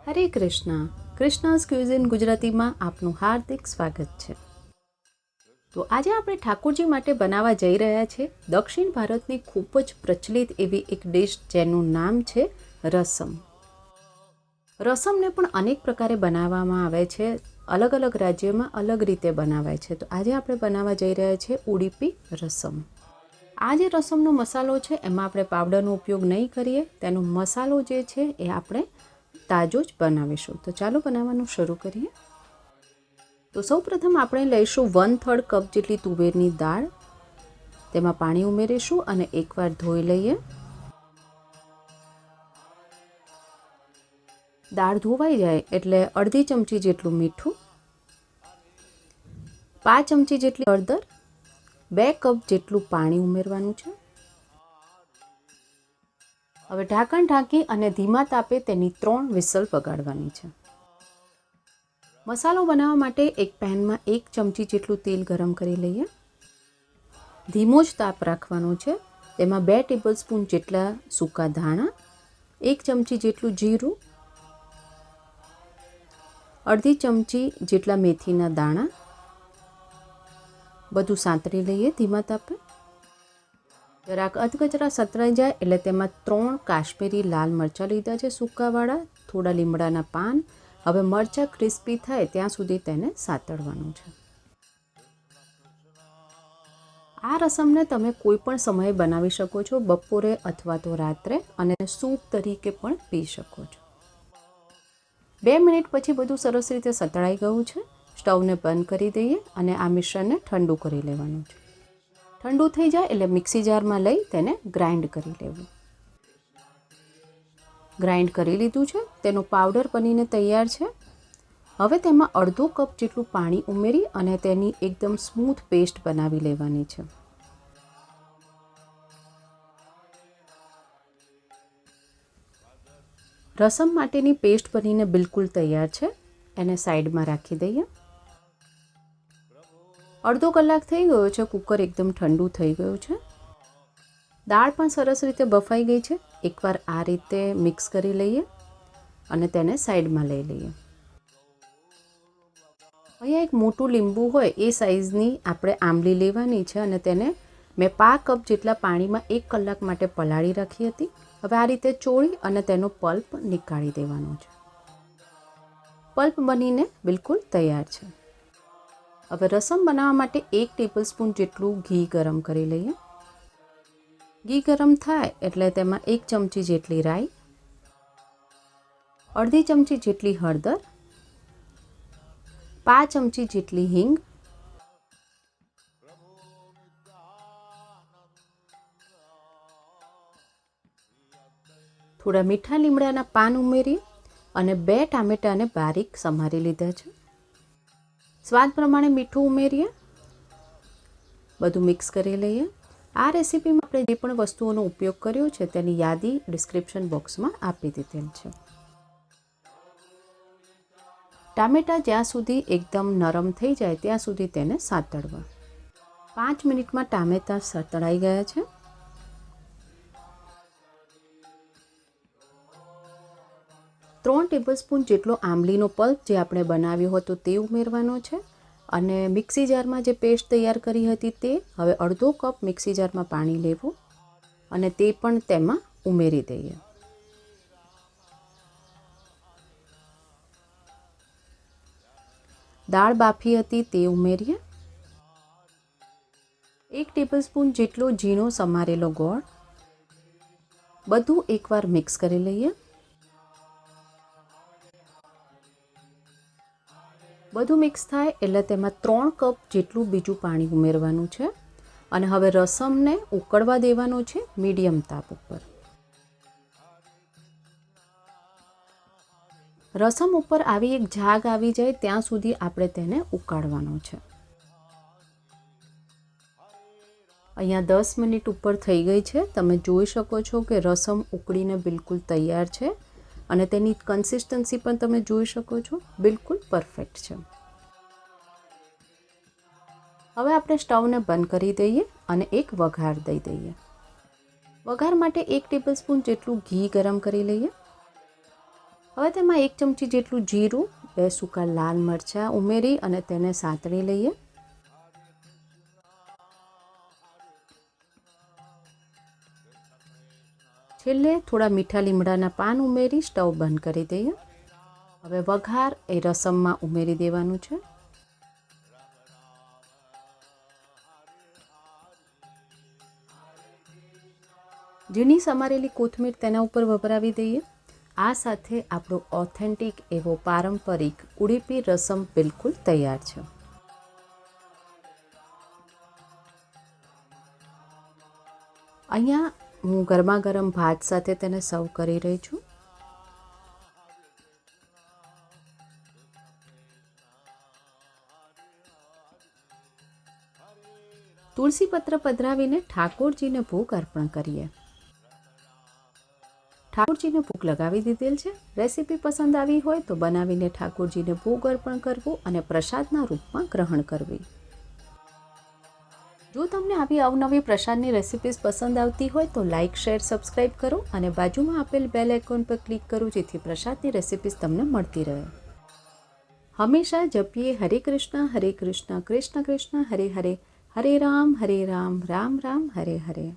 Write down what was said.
હરે Krishna. કૃષ્ણાસ cuisine ગુજરાતીમાં આપનું હાર્દિક સ્વાગત છે. તો આજે આપણે ઠાકોરજી માટે બનાવવા જઈ રહ્યા છે દક્ષિણ ભારતની ખૂબ જ પ્રચલિત એવી એક ડિશ જેનું નામ છે રસમ. રસમને પણ અનેક પ્રકારે બનાવવામાં આવે છે. અલગ અલગ રાજ્યોમાં અલગ રીતે બનાવાય છે. તો આજે આપણે બનાવવા જઈ રહ્યા છીએ ઉડીપી રસમ. આ જે રસમનો મસાલો છે એમાં આપણે પાવડરનો ઉપયોગ નહીં કરીએ. તેનો મસાલો જે છે એ આપણે તાજો જ બનાવીશું. તો ચાલો બનાવવાનું શરૂ કરીએ. તો સૌપ્રથમ આપણે લઈશું 1/3 કપ જેટલી તુવેરની દાળ. તેમાં પાણી ઉમેરીશું અને એકવાર ધોઈ લઈએ. દાળ ધોવાઈ જાય એટલે અડધી ચમચી જેટલું મીઠું, 5 ચમચી જેટલી હળદર, 2 કપ જેટલું પાણી ઉમેરવાનું છે. હવે ઢાંકણ ઢાંકી અને ધીમા તાપે તેની 3 વિસલ વગાડવાની છે. મસાલો બનાવવા માટે એક પેનમાં 1 ચમચી જેટલું તેલ ગરમ કરી લઈએ. ધીમો જ તાપ રાખવાનો છે. તેમાં 2 ટેબલસ્પૂન જેટલા સૂકા ધાણા, 1 ચમચી જેટલું જીરું, અડધી ચમચી જેટલા મેથીના દાણા, બધું સાંતળી લઈએ ધીમા તાપે. જરાક અધકચરા સતરાઈ જાય એટલે તેમાં 3 કાશ્મીરી લાલ મરચાં લીધા છે સૂકાવાળા, થોડા લીમડાના પાન. હવે મરચાં ક્રિસ્પી થાય ત્યાં સુધી તેને સાતળવાનું છે. આ રસમને તમે કોઈ પણ સમયે બનાવી શકો છો, બપોરે અથવા તો રાત્રે, અને સૂપ તરીકે પણ પી શકો છો. 2 મિનિટ પછી બધું સરસ રીતે સતળાઈ ગયું છે. સ્ટવને બંધ કરી દઈએ અને આ મિશ્રણને ઠંડુ કરી લેવાનું છે. ઠંડુ થઈ જાય એટલે મિક્સી જારમાં લઈ તેને ગ્રાઇન્ડ કરી લેવું. ગ્રાઇન્ડ કરી લીધું છે. તેનો પાવડર બનીને તૈયાર છે. હવે તેમાં અડધો કપ જેટલું પાણી ઉમેરી અને તેની એકદમ સ્મૂથ પેસ્ટ બનાવી લેવાની છે. રસમ માટેની પેસ્ટ બનીને બિલકુલ તૈયાર છે. એને સાઈડમાં રાખી દઈએ. અડધો કલાક થઈ ગયો છે. કુકર એકદમ ઠંડુ થઈ ગયું છે. દાળ પણ સરસ રીતે બફાઈ ગઈ છે. એકવાર આ રીતે મિક્સ કરી લઈએ અને તેને સાઈડમાં લઈ લઈએ. અહીંયા એક મોટું લીંબુ હોય એ સાઈઝની આપણે આંબલી લેવાની છે અને તેને મેં 5 કપ જેટલા પાણીમાં 1 કલાક માટે પલાળી રાખી હતી. હવે આ રીતે ચોળી અને તેનો પલ્પ નીકાળી દેવાનો છે. પલ્પ બનીને બિલકુલ તૈયાર છે. હવે રસમ બનાવવા માટે 1 ટેબલસ્પૂન જેટલું ઘી ગરમ કરી લઈએ. ઘી ગરમ થાય એટલે તેમાં 1 ચમચી જેટલી રાઈ, અડધી ચમચી જેટલી હળદર, 5 ચમચી જેટલી હિંગ, થોડા મીઠા લીમડાના પાન ઉમેરી અને 2 ટામેટાને બારીક સમારી લીધા છે. સ્વાદ પ્રમાણે મીઠું ઉમેરીએ. બધું મિક્સ કરી લઈએ. આ રેસીપીમાં આપણે જે પણ વસ્તુઓનો ઉપયોગ કર્યો છે તેની યાદી ડિસ્ક્રિપ્શન બોક્સમાં આપી દીધેલ છે. ટામેટાં જ્યાં સુધી એકદમ નરમ થઈ જાય ત્યાં સુધી તેને સાતળવા. 5 મિનિટમાં ટામેટાં સાતળાઈ ગયા છે. ત્રણ ટેબલસ્પૂન જેટલો આંબલીનો પલ્પ જે આપણે બનાવ્યો હતો તે ઉમેરવાનો છે અને મિક્સી જારમાં જે પેસ્ટ તૈયાર કરી હતી તે હવે અડધો કપ મિક્સી જારમાં પાણી લેવું અને તે પણ તેમાં ઉમેરી દઈએ. દાળ બાફી હતી તે ઉમેરીએ. 1 ટેબલસ્પૂન જેટલો ઝીણો સમારેલો ગોળ. બધું એકવાર મિક્સ કરી લઈએ. બધું મિક્સ થાય એટલે તેમાં 3 કપ જેટલું બીજું પાણી ઉમેરવાનું છે અને હવે રસમને ઉકળવા દેવાનો છે મીડિયમ તાપ ઉપર. રસમ ઉપર આવી એક ઝાગ આવી જાય ત્યાં સુધી આપણે તેને ઉકાળવાનો છે. અહીંયા 10 મિનિટ ઉપર થઈ ગઈ છે. તમે જોઈ શકો છો કે રસમ ઉકળીને બિલકુલ તૈયાર છે અને તેની કન્સિસ્ટન્સી પણ તમે જોઈ શકો છો બિલકુલ પરફેક્ટ છે. હવે આપણે સ્ટવને બંધ કરી દઈએ અને એક વઘાર દઈ દઈએ. વઘાર માટે 1 ટેબલસ્પૂન જેટલું ઘી ગરમ કરી લઈએ. હવે તેમાં 1 ચમચી જેટલું જીરું, 2 સૂકા લાલ મરચાં ઉમેરી અને તેને સાંતળી લઈએ. છેલ્લે થોડા મીઠા લીમડાના પાન ઉમેરી સ્ટવ બંધ કરી દઈએ. હવે વઘાર એ રસમમાં ઉમેરી દેવાનું છે. ઝીણી સમારેલી કોથમીર તેના ઉપર વપરાવી દઈએ. આ સાથે આપણો ઓથેન્ટિક એવો પારંપરિક ઉડુપી રસમ બિલકુલ તૈયાર છે. અહીંયા હું ગરમા ગરમ ભાત સાથે તેને સર્વ કરી રહી છું. તુલસી પત્ર પધરાવીને ઠાકોરજીને ભોગ અર્પણ કરીએ. ઠાકોરજીને ભોગ લગાવી દીધેલ છે. રેસીપી પસંદ આવી હોય તો બનાવીને ઠાકોરજીને ભોગ અર્પણ કરવો અને પ્રસાદના રૂપમાં ગ્રહણ કરવી. જો તમને આવી અવનવી પ્રસાદની રેસીપીઝ પસંદ આવતી હોય તો લાઇક, શેર, સબસ્ક્રાઈબ કરો અને બાજુમાં આપેલ બેલ આઇકોન પર ક્લિક કરો જેથી પ્રસાદની રેસીપીઝ તમને મળતી રહે. હંમેશા જપીએ હરે કૃષ્ણ, કૃષ્ણ કૃષ્ણ, હરે હરે, હરે રામ, રામ રામ, હરે હરે.